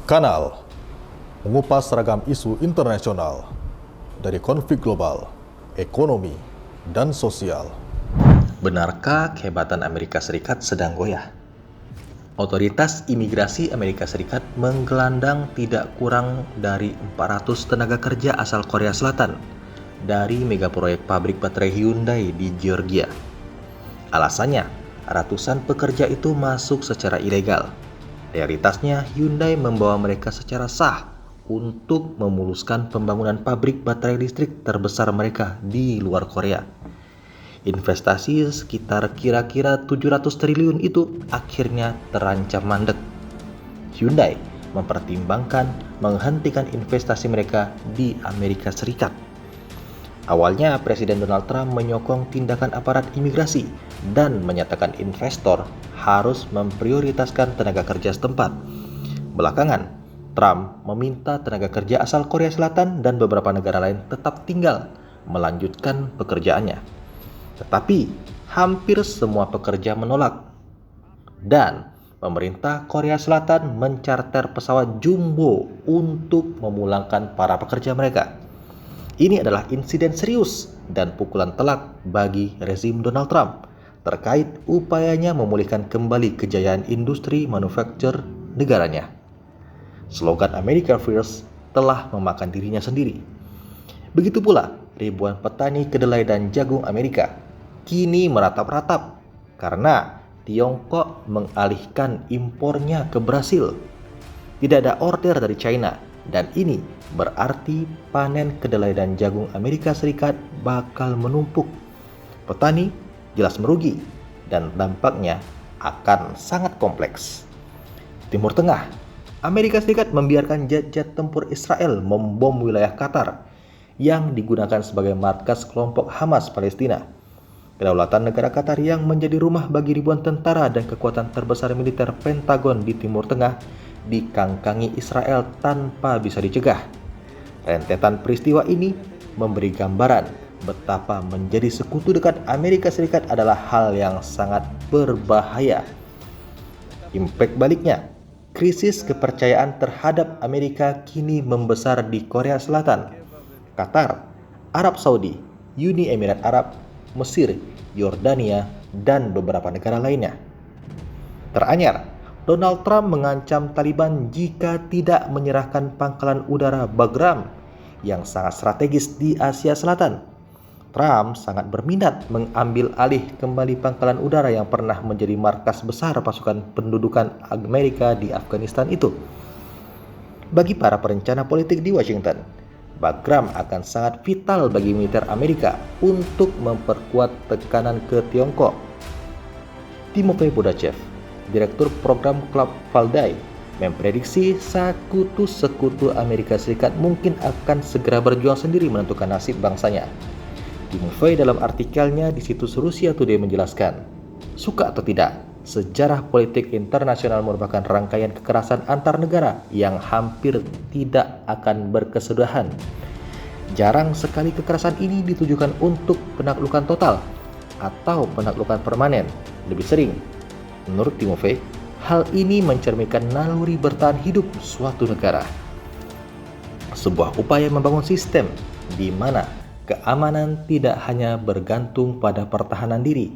Kanal mengupas ragam isu internasional dari konflik global, ekonomi, dan sosial. Benarkah kehebatan Amerika Serikat sedang goyah? Otoritas Imigrasi Amerika Serikat menggelandang tidak kurang dari 400 tenaga kerja asal Korea Selatan dari megaproyek pabrik baterai Hyundai di Georgia. Alasannya, ratusan pekerja itu masuk secara ilegal. Realitasnya, Hyundai membawa mereka secara sah untuk memuluskan pembangunan pabrik baterai listrik terbesar mereka di luar Korea. Investasi sekitar kira-kira 700 triliun itu akhirnya terancam mandek. Hyundai mempertimbangkan menghentikan investasi mereka di Amerika Serikat. Awalnya, Presiden Donald Trump menyokong tindakan aparat imigrasi dan menyatakan investor harus memprioritaskan tenaga kerja setempat. Belakangan, Trump meminta tenaga kerja asal Korea Selatan dan beberapa negara lain tetap tinggal melanjutkan pekerjaannya. Tetapi, hampir semua pekerja menolak. Dan pemerintah Korea Selatan mencarter pesawat jumbo untuk memulangkan para pekerja mereka. Ini adalah insiden serius dan pukulan telak bagi rezim Donald Trump terkait upayanya memulihkan kembali kejayaan industri manufaktur negaranya. Slogan America First telah memakan dirinya sendiri. Begitu pula ribuan petani kedelai dan jagung Amerika kini meratap-ratap karena Tiongkok mengalihkan impornya ke Brasil. Tidak ada order dari China. Dan ini berarti panen kedelai dan jagung Amerika Serikat bakal menumpuk. Petani jelas merugi dan dampaknya akan sangat kompleks. Timur Tengah, Amerika Serikat membiarkan jet-jet tempur Israel membom wilayah Qatar yang digunakan sebagai markas kelompok Hamas Palestina. Kedaulatan negara Qatar yang menjadi rumah bagi ribuan tentara dan kekuatan terbesar militer Pentagon di Timur Tengah dikangkangi Israel tanpa bisa dicegah. Rentetan peristiwa ini memberi gambaran betapa menjadi sekutu dekat Amerika Serikat adalah hal yang sangat berbahaya. Impact baliknya, krisis kepercayaan terhadap Amerika kini membesar di Korea Selatan, Qatar, Arab Saudi, Uni Emirat Arab, Mesir, Yordania, dan beberapa negara lainnya. Teranyar, Donald Trump mengancam Taliban jika tidak menyerahkan pangkalan udara Bagram yang sangat strategis di Asia Selatan. Trump sangat berminat mengambil alih kembali pangkalan udara yang pernah menjadi markas besar pasukan pendudukan Amerika di Afghanistan itu. Bagi para perencana politik di Washington, Bagram akan sangat vital bagi militer Amerika untuk memperkuat tekanan ke Tiongkok. Timofey Budachev, Direktur Program Club Valdai, memprediksi sekutu-sekutu Amerika Serikat mungkin akan segera berjuang sendiri menentukan nasib bangsanya. Timofey dalam artikelnya di situs Rusia Today menjelaskan, suka atau tidak, sejarah politik internasional merupakan rangkaian kekerasan antar negara yang hampir tidak akan berkesudahan. Jarang sekali kekerasan ini ditujukan untuk penaklukan total atau penaklukan permanen. Lebih sering, menurut Timofey, hal ini mencerminkan naluri bertahan hidup suatu negara. Sebuah upaya membangun sistem di mana keamanan tidak hanya bergantung pada pertahanan diri,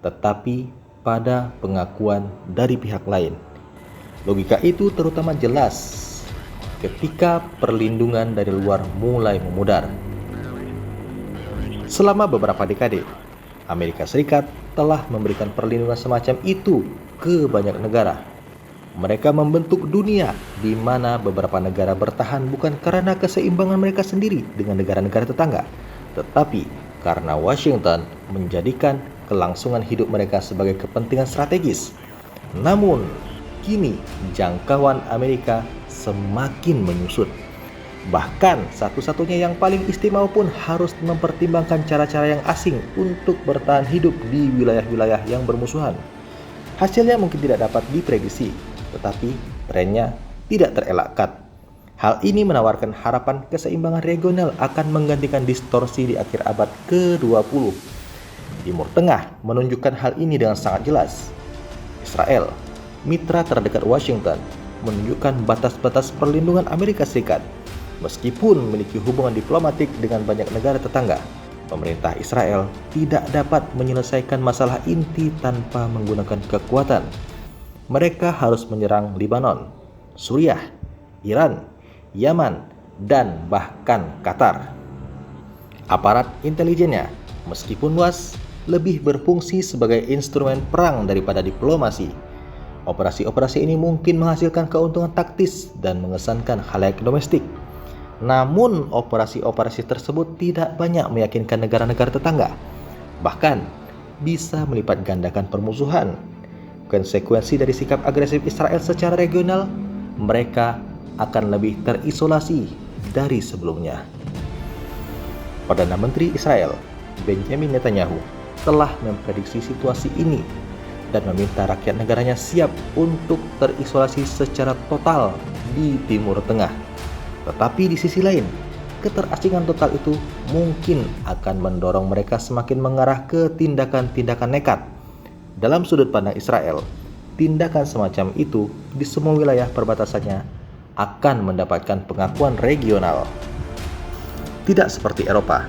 tetapi pada pengakuan dari pihak lain. Logika itu terutama jelas ketika perlindungan dari luar mulai memudar. Selama beberapa dekade, Amerika Serikat telah memberikan perlindungan semacam itu ke banyak negara. Mereka membentuk dunia di mana beberapa negara bertahan bukan karena keseimbangan mereka sendiri dengan negara-negara tetangga, tetapi karena Washington menjadikan kelangsungan hidup mereka sebagai kepentingan strategis. Namun, kini jangkauan Amerika semakin menyusut. Bahkan satu-satunya yang paling istimewa pun harus mempertimbangkan cara-cara yang asing untuk bertahan hidup di wilayah-wilayah yang bermusuhan. Hasilnya mungkin tidak dapat diprediksi, tetapi trennya tidak terelakkan. Hal ini menawarkan harapan keseimbangan regional akan menggantikan distorsi di akhir abad ke-20. Timur Tengah menunjukkan hal ini dengan sangat jelas. Israel, mitra terdekat Washington, menunjukkan batas-batas perlindungan Amerika Serikat. Meskipun memiliki hubungan diplomatik dengan banyak negara tetangga, pemerintah Israel tidak dapat menyelesaikan masalah inti tanpa menggunakan kekuatan. Mereka harus menyerang Lebanon, Suriah, Iran, Yaman, dan bahkan Qatar. Aparat intelijennya, meskipun luas, lebih berfungsi sebagai instrumen perang daripada diplomasi. Operasi-operasi ini mungkin menghasilkan keuntungan taktis dan mengesankan khalayak domestik. Namun, operasi-operasi tersebut tidak banyak meyakinkan negara-negara tetangga. Bahkan, bisa melipat gandakan permusuhan. Konsekuensi dari sikap agresif Israel secara regional, mereka akan lebih terisolasi dari sebelumnya. Perdana Menteri Israel, Benjamin Netanyahu, telah memprediksi situasi ini dan meminta rakyat negaranya siap untuk terisolasi secara total di Timur Tengah. Tetapi di sisi lain, keterasingan total itu mungkin akan mendorong mereka semakin mengarah ke tindakan-tindakan nekat. Dalam sudut pandang Israel, tindakan semacam itu di semua wilayah perbatasannya akan mendapatkan pengakuan regional. Tidak seperti Eropa,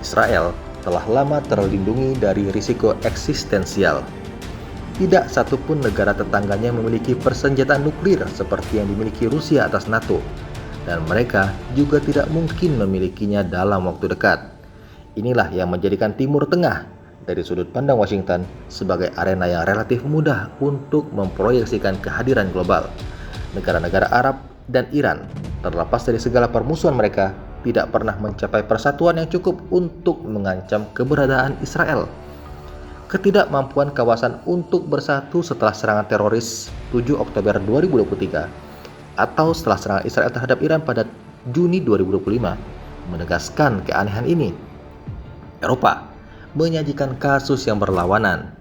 Israel telah lama terlindungi dari risiko eksistensial. Tidak satupun negara tetangganya memiliki persenjataan nuklir seperti yang dimiliki Rusia atas NATO, dan mereka juga tidak mungkin memilikinya dalam waktu dekat. Inilah yang menjadikan Timur Tengah dari sudut pandang Washington sebagai arena yang relatif mudah untuk memproyeksikan kehadiran global. Negara-negara Arab dan Iran, terlepas dari segala permusuhan mereka, tidak pernah mencapai persatuan yang cukup untuk mengancam keberadaan Israel. Ketidakmampuan kawasan untuk bersatu setelah serangan teroris 7 Oktober 2023 atau setelah serangan Israel terhadap Iran pada Juni 2025 menegaskan keanehan ini. Eropa menyajikan kasus yang berlawanan.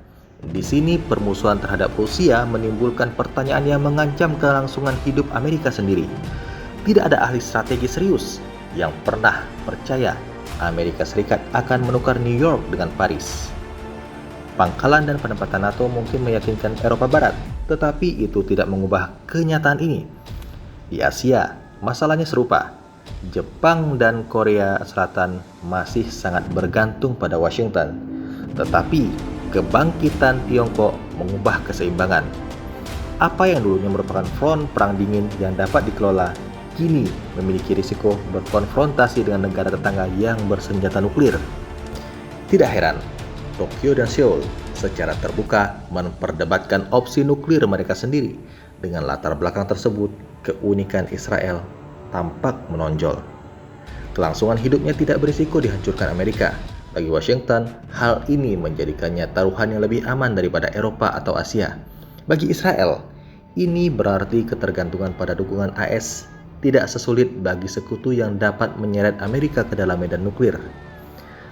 Di sini permusuhan terhadap Rusia menimbulkan pertanyaan yang mengancam kelangsungan hidup Amerika sendiri. Tidak ada ahli strategi serius yang pernah percaya Amerika Serikat akan menukar New York dengan Paris. Pangkalan dan penempatan NATO mungkin meyakinkan Eropa Barat, tetapi itu tidak mengubah kenyataan ini. Di Asia, masalahnya serupa. Jepang dan Korea Selatan masih sangat bergantung pada Washington. Tetapi, kebangkitan Tiongkok mengubah keseimbangan. Apa yang dulunya merupakan front perang dingin yang dapat dikelola, kini memiliki risiko berkonfrontasi dengan negara tetangga yang bersenjata nuklir. Tidak heran, Tokyo dan Seoul secara terbuka memperdebatkan opsi nuklir mereka sendiri. Dengan latar belakang tersebut, keunikan Israel tampak menonjol. Kelangsungan hidupnya tidak berisiko dihancurkan Amerika. Bagi Washington, hal ini menjadikannya taruhan yang lebih aman daripada Eropa atau Asia. Bagi Israel, ini berarti ketergantungan pada dukungan AS tidak sesulit bagi sekutu yang dapat menyeret Amerika ke dalam medan nuklir.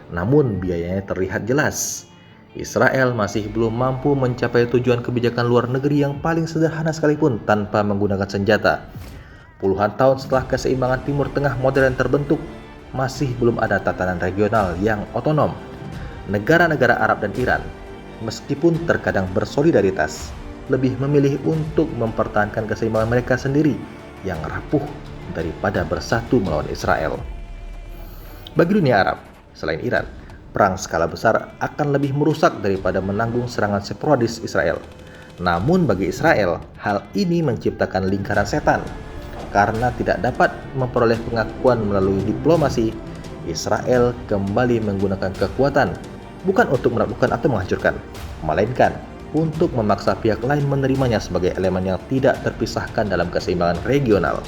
Namun biayanya terlihat jelas. Israel masih belum mampu mencapai tujuan kebijakan luar negeri yang paling sederhana sekalipun tanpa menggunakan senjata. Puluhan tahun setelah keseimbangan Timur Tengah modern terbentuk, masih belum ada tatanan regional yang otonom. Negara-negara Arab dan Iran, meskipun terkadang bersolidaritas, lebih memilih untuk mempertahankan keseimbangan mereka sendiri yang rapuh daripada bersatu melawan Israel. Bagi dunia Arab, selain Iran, perang skala besar akan lebih merusak daripada menanggung serangan sporadis Israel. Namun bagi Israel, hal ini menciptakan lingkaran setan. Karena tidak dapat memperoleh pengakuan melalui diplomasi, Israel kembali menggunakan kekuatan, bukan untuk menaklukkan atau menghancurkan, melainkan untuk memaksa pihak lain menerimanya sebagai elemen yang tidak terpisahkan dalam keseimbangan regional.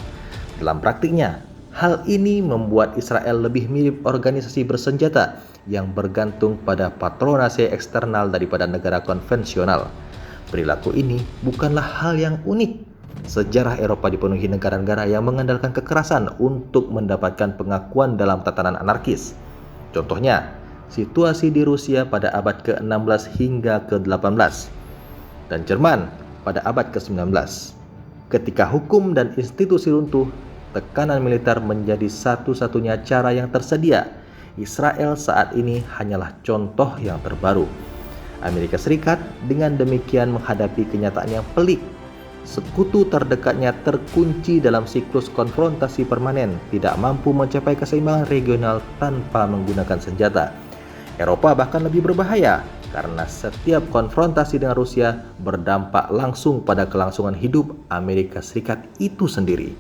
Dalam praktiknya, hal ini membuat Israel lebih mirip organisasi bersenjata yang bergantung pada patronase eksternal daripada negara konvensional. Perilaku ini bukanlah hal yang unik. Sejarah Eropa dipenuhi negara-negara yang mengandalkan kekerasan untuk mendapatkan pengakuan dalam tatanan anarkis. Contohnya, situasi di Rusia pada abad ke-16 hingga ke-18 dan Jerman pada abad ke-19. Ketika hukum dan institusi runtuh, tekanan militer menjadi satu-satunya cara yang tersedia. Israel saat ini hanyalah contoh yang terbaru. Amerika Serikat dengan demikian menghadapi kenyataan yang pelik. Sekutu terdekatnya terkunci dalam siklus konfrontasi permanen, tidak mampu mencapai keseimbangan regional tanpa menggunakan senjata. Eropa bahkan lebih berbahaya karena setiap konfrontasi dengan Rusia berdampak langsung pada kelangsungan hidup Amerika Serikat itu sendiri.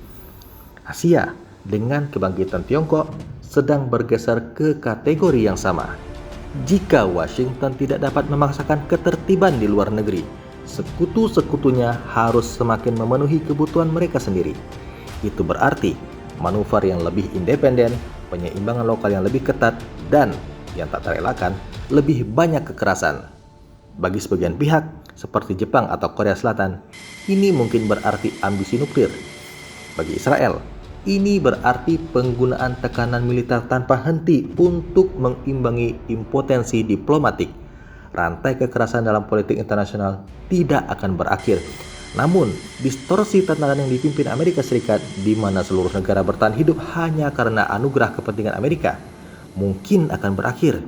Asia dengan kebangkitan Tiongkok sedang bergeser ke kategori yang sama. Jika Washington tidak dapat memaksakan ketertiban di luar negeri, sekutu-sekutunya harus semakin memenuhi kebutuhan mereka sendiri. Itu berarti manuver yang lebih independen, penyeimbangan lokal yang lebih ketat, dan yang tak terelakkan, lebih banyak kekerasan. Bagi sebagian pihak, seperti Jepang atau Korea Selatan, ini mungkin berarti ambisi nuklir. Bagi Israel, ini berarti penggunaan tekanan militer tanpa henti untuk mengimbangi impotensi diplomatik. Rantai kekerasan dalam politik internasional tidak akan berakhir. Namun, distorsi tantangan yang dipimpin Amerika Serikat, di mana seluruh negara bertahan hidup hanya karena anugerah kepentingan Amerika, mungkin akan berakhir.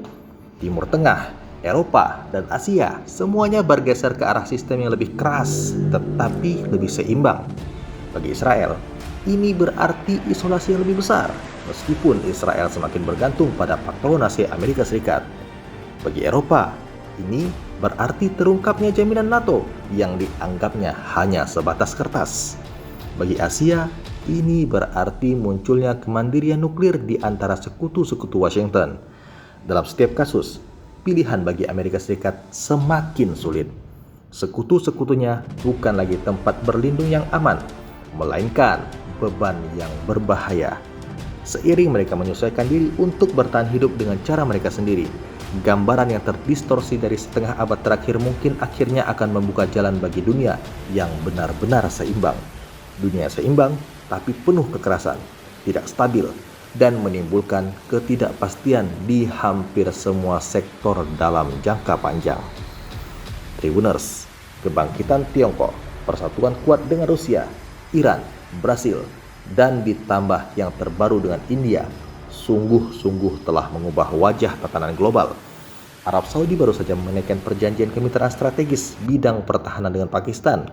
Timur Tengah, Eropa, dan Asia semuanya bergeser ke arah sistem yang lebih keras tetapi lebih seimbang. Bagi Israel, ini berarti isolasi yang lebih besar, meskipun Israel semakin bergantung pada patronase Amerika Serikat. Bagi Eropa, ini berarti terungkapnya jaminan NATO yang dianggapnya hanya sebatas kertas. Bagi Asia, ini berarti munculnya kemandirian nuklir di antara sekutu-sekutu Washington. Dalam setiap kasus, pilihan bagi Amerika Serikat semakin sulit. Sekutu-sekutunya bukan lagi tempat berlindung yang aman, melainkan beban yang berbahaya. Seiring mereka menyesuaikan diri untuk bertahan hidup dengan cara mereka sendiri, gambaran yang terdistorsi dari setengah abad terakhir mungkin akhirnya akan membuka jalan bagi dunia yang benar-benar seimbang. Dunia seimbang tapi penuh kekerasan, tidak stabil, dan menimbulkan ketidakpastian di hampir semua sektor dalam jangka panjang. Tribuners, kebangkitan Tiongkok, persatuan kuat dengan Rusia, Iran, Brasil, dan ditambah yang terbaru dengan India, sungguh-sungguh telah mengubah wajah tatanan global. Arab Saudi baru saja menaikkan perjanjian kemitraan strategis bidang pertahanan dengan Pakistan.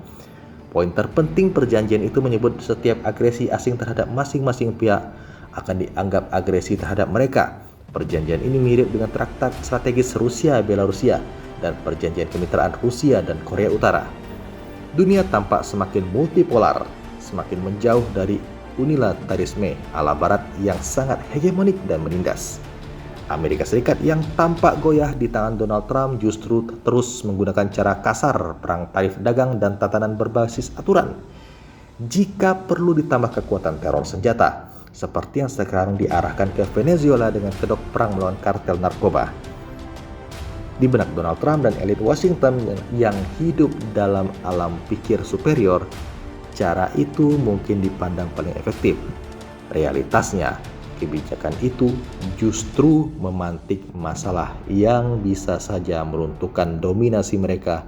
Poin terpenting perjanjian itu menyebut setiap agresi asing terhadap masing-masing pihak akan dianggap agresi terhadap mereka. Perjanjian ini mirip dengan traktat strategis Rusia-Belarusia dan perjanjian kemitraan Rusia dan Korea Utara. Dunia tampak semakin multipolar, semakin menjauh dari unilateralisme ala Barat yang sangat hegemonik dan menindas. Amerika Serikat yang tampak goyah di tangan Donald Trump justru terus menggunakan cara kasar, perang tarif dagang, dan tatanan berbasis aturan. Jika perlu ditambah kekuatan teror senjata, seperti yang sekarang diarahkan ke Venezuela dengan kedok perang melawan kartel narkoba. Di benak Donald Trump dan elit Washington yang hidup dalam alam pikir superior, cara itu mungkin dipandang paling efektif. Realitasnya, kebijakan itu justru memantik masalah yang bisa saja meruntuhkan dominasi mereka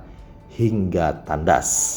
hingga tandas.